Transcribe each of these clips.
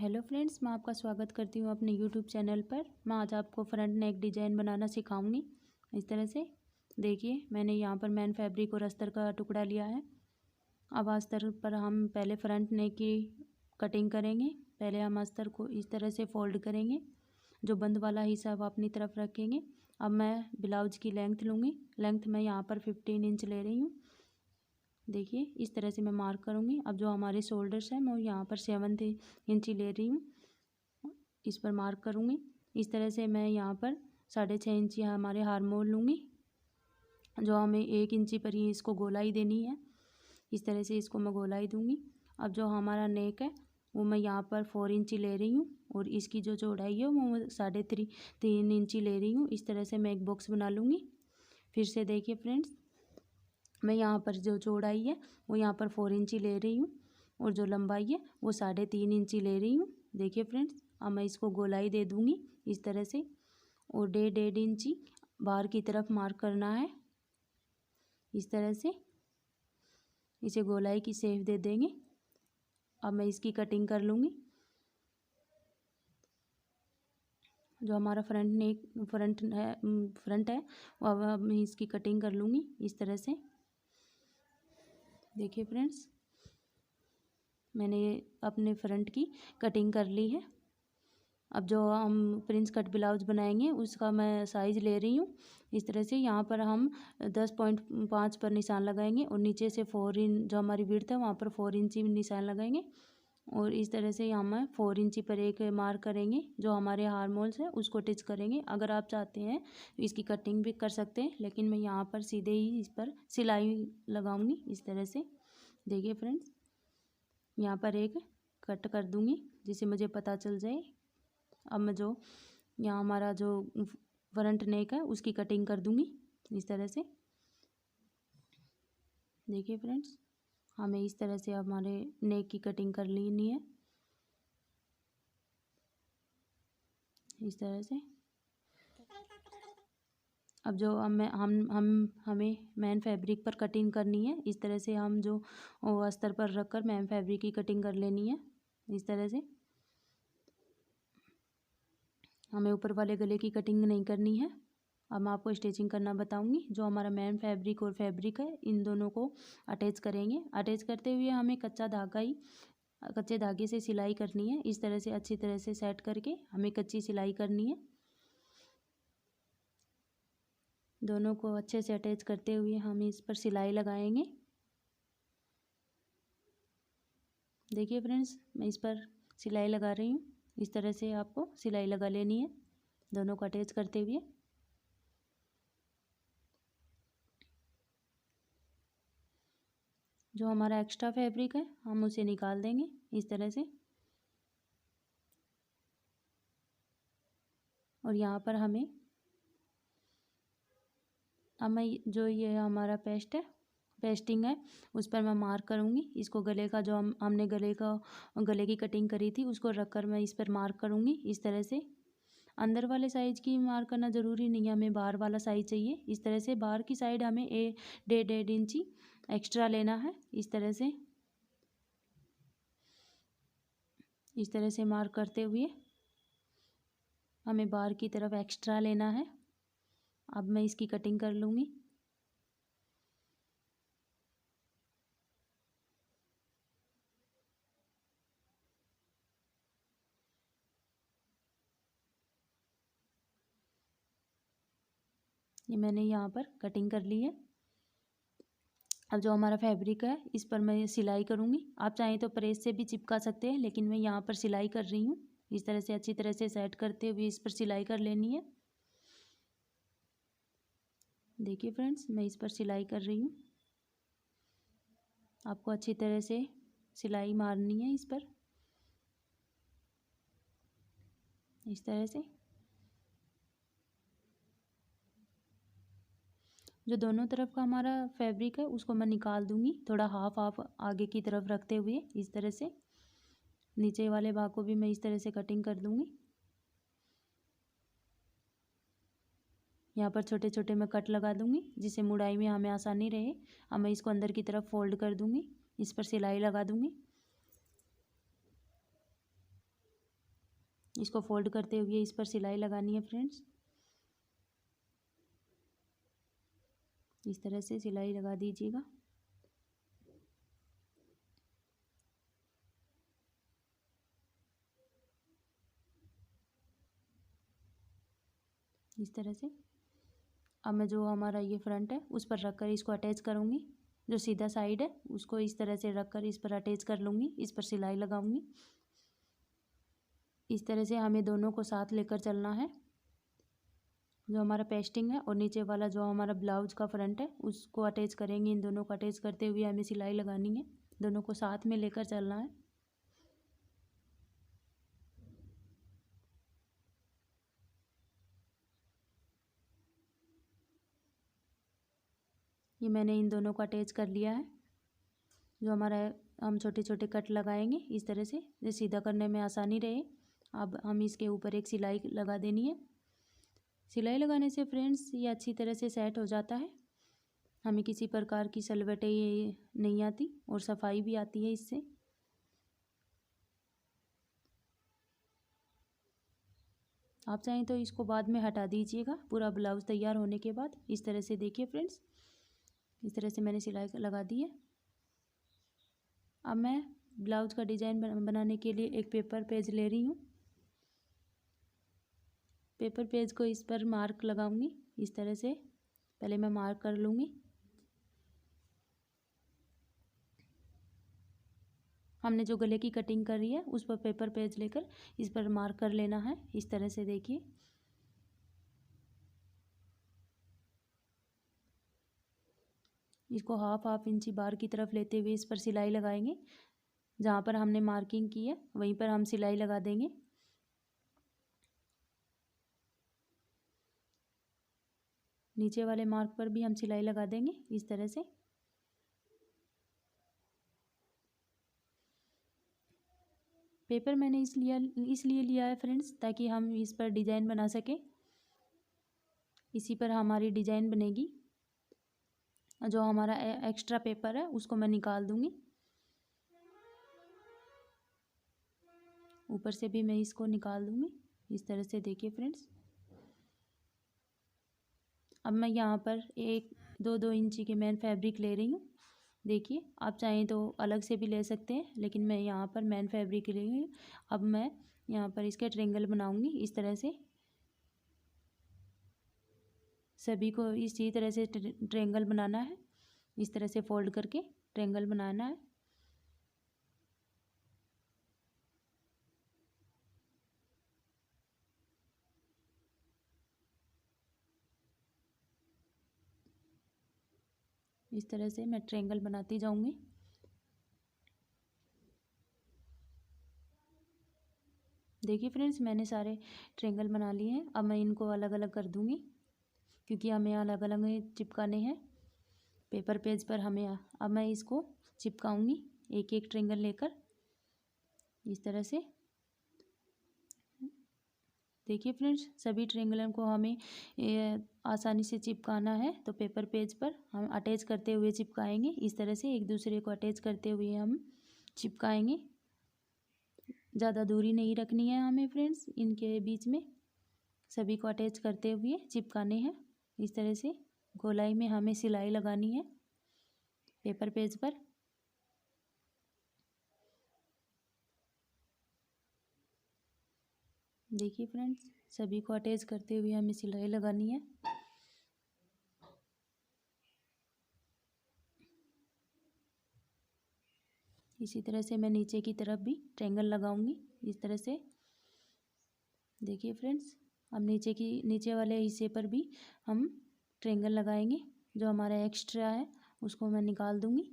Hello friends, मैं आपका स्वागत करती हूँ अपने यूट्यूब चैनल पर। मैं आज आपको फ्रंट नेक डिज़ाइन बनाना सिखाऊंगी। इस तरह से देखिए, मैंने यहाँ पर मैन फैब्रिक और अस्तर का टुकड़ा लिया है। अब अस्तर पर हम पहले फ्रंट नेक की कटिंग करेंगे। पहले हम अस्तर को इस तरह से फोल्ड करेंगे, जो बंद वाला हिस्सा वो अपनी तरफ रखेंगे। अब मैं ब्लाउज की लेंथ लूँगी। लेंथ मैं यहाँ पर 15 इंच ले रही हूँ। देखिए, इस तरह से मैं मार्क करूँगी। अब जो हमारे शोल्डर्स हैं मैं यहाँ पर 7 इंच ले रही हूँ, इस पर मार्क करूँगी। इस तरह से मैं यहाँ पर 6.5 इंच हमारे हार्मोल लूँगी, जो हमें 1 इंची पर ही इसको गोलाई देनी है। इस तरह से इसको मैं गोलाई दूँगी। अब जो हमारा नेक है वो मैं यहाँ पर 4 इंची ले रही हूँ और इसकी जो चौड़ाई है वो 3.5 इंची ले रही हूँ। इस तरह से मैं एक बॉक्स बना लूँगी। फिर से देखिए फ्रेंड्स, मैं यहाँ पर जो चौड़ाई है वो यहाँ पर 4 इंची ले रही हूँ और जो लंबाई है वो 3.5 इंची ले रही हूँ। देखिए फ्रेंड्स, अब मैं इसको गोलाई दे दूँगी इस तरह से, और 1.5 इंची बाहर की तरफ मार्क करना है। इस तरह से इसे गोलाई की शेप दे देंगे। अब मैं इसकी कटिंग कर लूँगी। जो हमारा फ्रंट है वो अब मैं इसकी कटिंग कर लूँगी इस तरह से। देखिए फ्रेंड्स, मैंने अपने फ्रंट की कटिंग कर ली है। अब जो हम प्रिंस कट ब्लाउज बनाएंगे उसका मैं साइज़ ले रही हूँ। इस तरह से यहाँ पर हम 10.5 पर निशान लगाएंगे और नीचे से 4 इंच जो हमारी विड्थ है वहाँ पर 4 इंची निशान लगाएंगे। और इस तरह से यहाँ मैं 4 इंची पर एक मार्क करेंगे, जो हमारे हार्मोल्स है उसको टिच करेंगे। अगर आप चाहते हैं तो इसकी कटिंग भी कर सकते हैं, लेकिन मैं यहाँ पर सीधे ही इस पर सिलाई लगाऊंगी इस तरह से। देखिए फ्रेंड्स, यहाँ पर एक कट कर दूंगी जिससे मुझे पता चल जाए। अब मैं जो यहाँ हमारा जो फ्रंट नेक है उसकी कटिंग कर दूंगी इस तरह से। देखिए फ्रेंड्स, हमें इस तरह से हमारे नेक की कटिंग कर लेनी है इस तरह से। अब जो हमें मैन फैब्रिक पर कटिंग करनी है। इस तरह से हम जो अस्तर पर रखकर मैन फैब्रिक की कटिंग कर लेनी है इस तरह से। हमें ऊपर वाले गले की कटिंग नहीं करनी है। अब मैं आपको स्टिचिंग करना बताऊंगी। जो हमारा मैन फैब्रिक और फैब्रिक है इन दोनों को अटैच करेंगे। अटैच करते हुए हमें कच्चे धागे से सिलाई करनी है। इस तरह से अच्छी तरह से सेट करके हमें कच्ची सिलाई करनी है। दोनों को अच्छे से अटैच करते हुए हम इस पर सिलाई लगाएंगे। देखिए फ्रेंड्स, मैं इस पर सिलाई लगा रही हूँ। इस तरह से आपको सिलाई लगा लेनी है दोनों को अटैच करते हुए। जो हमारा एक्स्ट्रा फैब्रिक है हम उसे निकाल देंगे इस तरह से। और यहाँ पर हमें अब मैं जो ये हमारा पेस्टिंग है उस पर मैं मार्क करूँगी। इसको गले का जो हमने गले की कटिंग करी थी उसको रखकर मैं इस पर मार्क करूँगी इस तरह से। अंदर वाले साइज़ की मार्क करना ज़रूरी नहीं है, हमें बाहर वाला साइज़ चाहिए। इस तरह से बाहर की साइड हमें 1.5 इंची एक्स्ट्रा लेना है इस तरह से। इस तरह से मार्क करते हुए हमें बाहर की तरफ एक्स्ट्रा लेना है। अब मैं इसकी कटिंग कर लूँगी। ये मैंने यहाँ पर कटिंग कर ली है। अब जो हमारा फैब्रिक है इस पर मैं सिलाई करूँगी। आप चाहें तो प्रेस से भी चिपका सकते हैं, लेकिन मैं यहाँ पर सिलाई कर रही हूँ। इस तरह से अच्छी तरह से सेट करते हुए इस पर सिलाई कर लेनी है। देखिए फ्रेंड्स, मैं इस पर सिलाई कर रही हूँ। आपको अच्छी तरह से सिलाई मारनी है इस पर इस तरह से। जो दोनों तरफ का हमारा फैब्रिक है उसको मैं निकाल दूंगी, थोड़ा हाफ हाफ आगे की तरफ रखते हुए इस तरह से। नीचे वाले भाग को भी मैं इस तरह से कटिंग कर दूंगी। यहाँ पर छोटे छोटे मैं कट लगा दूंगी जिससे मुड़ाई में हमें आसानी रहे। अब मैं इसको अंदर की तरफ फोल्ड कर दूंगी, इस पर सिलाई लगा दूंगी। इसको फोल्ड करते हुए इस पर सिलाई लगानी है फ्रेंड्स। इस तरह से सिलाई लगा दीजिएगा। इस तरह से अब मैं जो हमारा ये फ्रंट है उस पर रख कर इसको अटैच करूँगी। जो सीधा साइड है उसको इस तरह से रख कर इस पर अटैच कर लूँगी, इस पर सिलाई लगाऊंगी। इस तरह से हमें दोनों को साथ लेकर चलना है। जो हमारा पेस्टिंग है और नीचे वाला जो हमारा ब्लाउज का फ्रंट है उसको अटैच करेंगे। इन दोनों को अटैच करते हुए हमें सिलाई लगानी है, दोनों को साथ में लेकर चलना है। ये मैंने इन दोनों को अटैच कर लिया है। जो हमारा हम छोटे छोटे कट लगाएंगे इस तरह से, जो सीधा करने में आसानी रहे। अब हम इसके ऊपर एक सिलाई लगा देनी है। सिलाई लगाने से फ्रेंड्स ये अच्छी तरह से सेट हो जाता है, हमें किसी प्रकार की सलवटें ये नहीं आती और सफाई भी आती है इससे। आप चाहें तो इसको बाद में हटा दीजिएगा पूरा ब्लाउज तैयार होने के बाद। इस तरह से देखिए फ्रेंड्स, इस तरह से मैंने सिलाई लगा दी है। अब मैं ब्लाउज का डिज़ाइन बनाने के लिए एक पेपर पेज ले रही हूँ। पेपर पेज को इस पर मार्क लगाऊंगी। इस तरह से पहले मैं मार्क कर लूँगी। हमने जो गले की कटिंग करी है उस पर पेपर पेज लेकर इस पर मार्क कर लेना है। इस तरह से देखिए, इसको हाफ इंची बाहर की तरफ लेते हुए इस पर सिलाई लगाएंगे। जहाँ पर हमने मार्किंग की है वहीं पर हम सिलाई लगा देंगे। नीचे वाले मार्क पर भी हम सिलाई लगा देंगे इस तरह से। पेपर मैंने इसलिए लिया है फ्रेंड्स ताकि हम इस पर डिज़ाइन बना सकें। इसी पर हमारी डिज़ाइन बनेगी। जो हमारा एक्स्ट्रा पेपर है उसको मैं निकाल दूंगी। ऊपर से भी मैं इसको निकाल दूंगी। इस तरह से देखिए फ्रेंड्स। अब मैं यहाँ पर 1-2 इंची के मैन फैब्रिक ले रही हूँ। देखिए, आप चाहें तो अलग से भी ले सकते हैं, लेकिन मैं यहाँ पर मैन फैब्रिक ले रही हूँ। अब मैं यहाँ पर इसके ट्रायंगल बनाऊंगी। इस तरह से सभी को इसी तरह से ट्रायंगल बनाना है। इस तरह से फोल्ड करके ट्रायंगल बनाना है। इस तरह से मैं ट्रायंगल बनाती जाऊंगी। देखिए फ्रेंड्स, मैंने सारे ट्रायंगल बना लिए हैं। अब मैं इनको अलग अलग कर दूंगी क्योंकि हमें अलग अलग चिपकाने हैं पेपर पेज पर हमें। अब मैं इसको चिपकाऊंगी एक एक ट्रायंगल लेकर। इस तरह से देखिए फ्रेंड्स, सभी ट्रायंगलों को हमें आसानी से चिपकाना है। तो पेपर पेज पर हम अटैच करते हुए चिपकाएंगे। इस तरह से एक दूसरे को अटैच करते हुए हम चिपकाएंगे। ज़्यादा दूरी नहीं रखनी है हमें फ्रेंड्स, इनके बीच में सभी को अटैच करते हुए चिपकाने हैं। इस तरह से गोलाई में हमें सिलाई लगानी है पेपर पेज पर। देखिए फ्रेंड्स, सभी को अटैच करते हुए हमें सिलाई लगानी है। इसी तरह से मैं नीचे की तरफ भी ट्रायंगल लगाऊंगी। इस तरह से देखिए फ्रेंड्स, अब नीचे वाले हिस्से पर भी हम ट्रायंगल लगाएंगे। जो हमारा एक्स्ट्रा है उसको मैं निकाल दूंगी।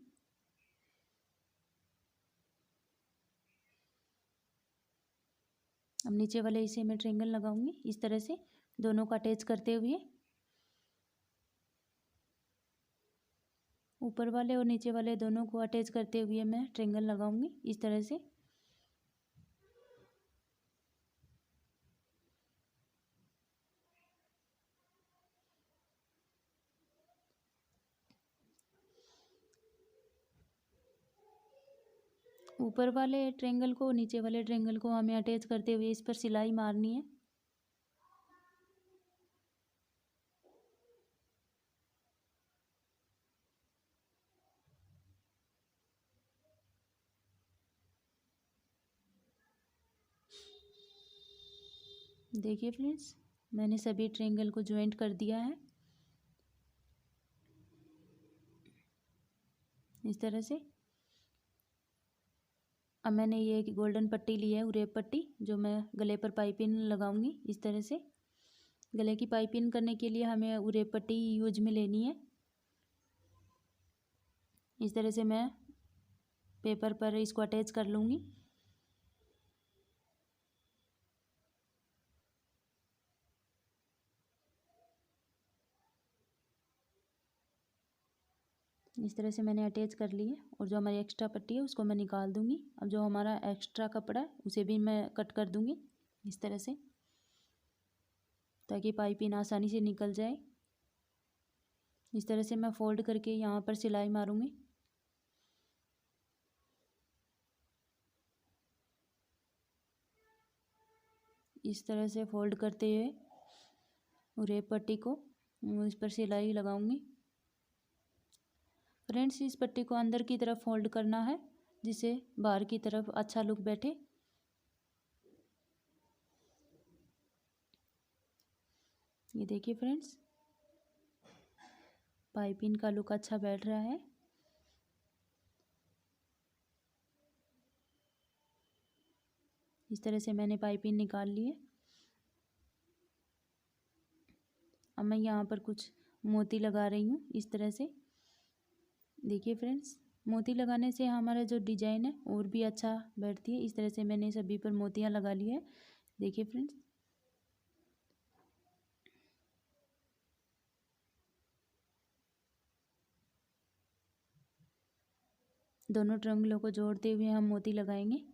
अब नीचे वाले हिस्से में ट्रायंगल लगाऊंगी। इस तरह से दोनों को अटैच करते हुए ऊपर वाले और नीचे वाले दोनों को अटैच करते हुए मैं ट्रायंगल लगाऊंगी। इस तरह से ऊपर वाले ट्रायंगल को नीचे वाले ट्रायंगल को हमें अटैच करते हुए इस पर सिलाई मारनी है। देखिए फ्रेंड्स, मैंने सभी ट्रायंगल को ज्वाइंट कर दिया है इस तरह से। अब मैंने ये एक गोल्डन पट्टी ली है, उरेप पट्टी, जो मैं गले पर पाइपिंग लगाऊंगी इस तरह से। गले की पाइपिंग करने के लिए हमें उरेप पट्टी यूज में लेनी है। इस तरह से मैं पेपर पर इसको अटैच कर लूँगी। इस तरह से मैंने अटैच कर ली है और जो हमारी एक्स्ट्रा पट्टी है उसको मैं निकाल दूंगी। अब जो हमारा एक्स्ट्रा कपड़ा है उसे भी मैं कट कर दूंगी इस तरह से, ताकि पाइपिंग आसानी से निकल जाए। इस तरह से मैं फोल्ड करके यहाँ पर सिलाई मारूंगी। इस तरह से फोल्ड करते हुए उरेप पट्टी को इस पर सिलाई लगाऊंगी। फ्रेंड्स, इस पट्टी को अंदर की तरफ फोल्ड करना है जिससे बाहर की तरफ अच्छा लुक बैठे। ये देखिए फ्रेंड्स, पाइपिंग का लुक अच्छा बैठ रहा है। इस तरह से मैंने पाइपिंग निकाल ली है। अब मैं यहाँ पर कुछ मोती लगा रही हूँ इस तरह से। देखिए फ्रेंड्स, मोती लगाने से हमारा जो डिजाइन है और भी अच्छा बैठती है। इस तरह से मैंने सभी पर मोतियाँ लगा ली है। देखिए फ्रेंड्स, दोनों ट्रायंगलों को जोड़ते हुए हम मोती लगाएंगे।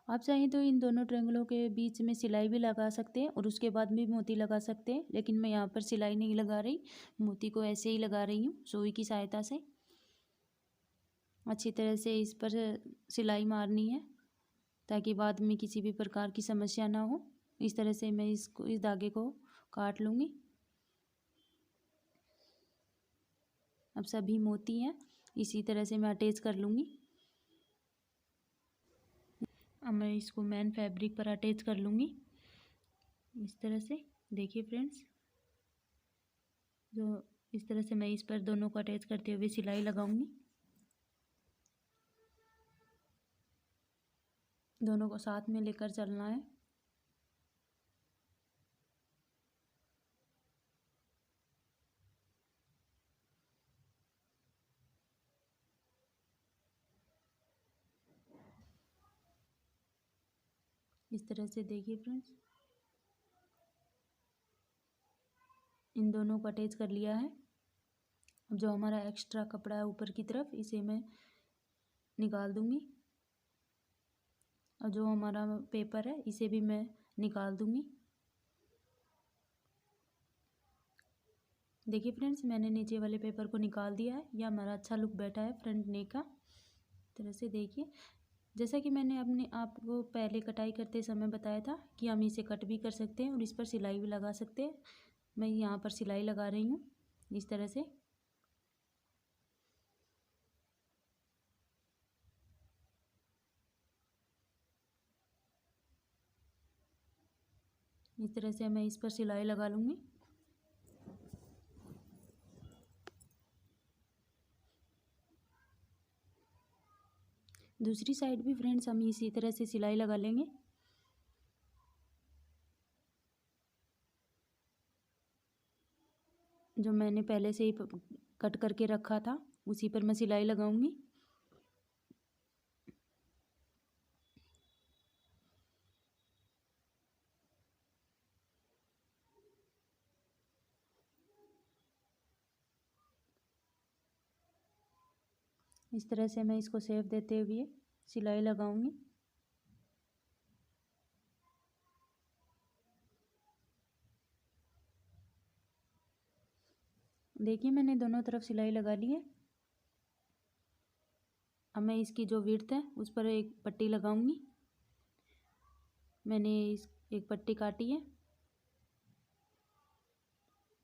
आप चाहें तो इन दोनों ट्रायंगलों के बीच में सिलाई भी लगा सकते हैं और उसके बाद भी मोती लगा सकते हैं, लेकिन मैं यहाँ पर सिलाई नहीं लगा रही, मोती को ऐसे ही लगा रही हूँ सुई की सहायता से। अच्छी तरह से इस पर सिलाई मारनी है ताकि बाद में किसी भी प्रकार की समस्या ना हो। इस तरह से मैं इस धागे को काट लूँगी। अब सभी मोती हैं, इसी तरह से मैं अटैच कर लूँगी। अब मैं इसको मेन फैब्रिक पर अटैच कर लूँगी इस तरह से। देखिए फ्रेंड्स, जो इस तरह से मैं इस पर दोनों को अटैच करते हुए सिलाई लगाऊंगी। दोनों को साथ में लेकर चलना है। इस तरह से देखिए फ्रेंड्स, इन दोनों को अटैच कर लिया है। अब जो हमारा एक्स्ट्रा कपड़ा है ऊपर की तरफ, इसे मैं निकाल दूंगी और जो हमारा पेपर है इसे भी मैं निकाल दूंगी। देखिए फ्रेंड्स, मैंने नीचे वाले पेपर को निकाल दिया है। यह हमारा अच्छा लुक बैठा है फ्रंट नेक का। तरह से देखिए, जैसा कि मैंने अपने आपको पहले कटाई करते समय बताया था कि हम इसे कट भी कर सकते हैं और इस पर सिलाई भी लगा सकते हैं। मैं यहाँ पर सिलाई लगा रही हूँ इस तरह से। इस तरह से मैं इस पर सिलाई लगा लूँगी। दूसरी साइड भी फ्रेंड्स हम इसी तरह से सिलाई लगा लेंगे। जो मैंने पहले से ही कट करके रखा था उसी पर मैं सिलाई लगाऊंगी। इस तरह से मैं इसको शेप देते हुए सिलाई लगाऊंगी। देखिए मैंने दोनों तरफ सिलाई लगा ली है। अब मैं इसकी जो विड्थ है उस पर एक पट्टी लगाऊंगी। मैंने इस एक पट्टी काटी है।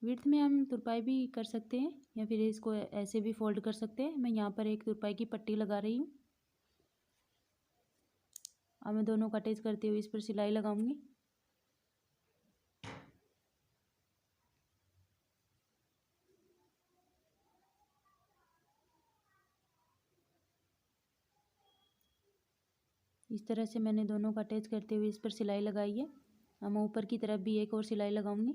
विड्थ में हम तुरपाई भी कर सकते हैं या फिर इसको ऐसे भी फोल्ड कर सकते हैं। मैं यहाँ पर एक तुरपाई की पट्टी लगा रही हूँ। अब मैं दोनों का अटैच करते हुए इस पर सिलाई लगाऊंगी। इस तरह से मैंने दोनों का अटैच करते हुए इस पर सिलाई लगाई है। अब मैं ऊपर की तरफ भी एक और सिलाई लगाऊंगी।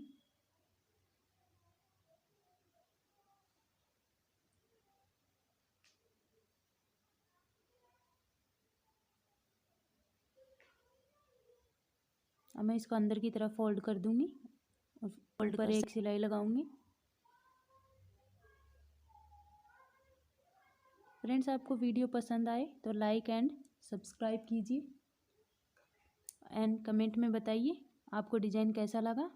अब मैं इसको अंदर की तरफ फोल्ड कर दूंगी और फोल्ड पर एक सिलाई लगाऊंगी। फ्रेंड्स, आपको वीडियो पसंद आए तो लाइक एंड सब्सक्राइब कीजिए एंड कमेंट में बताइए आपको डिज़ाइन कैसा लगा।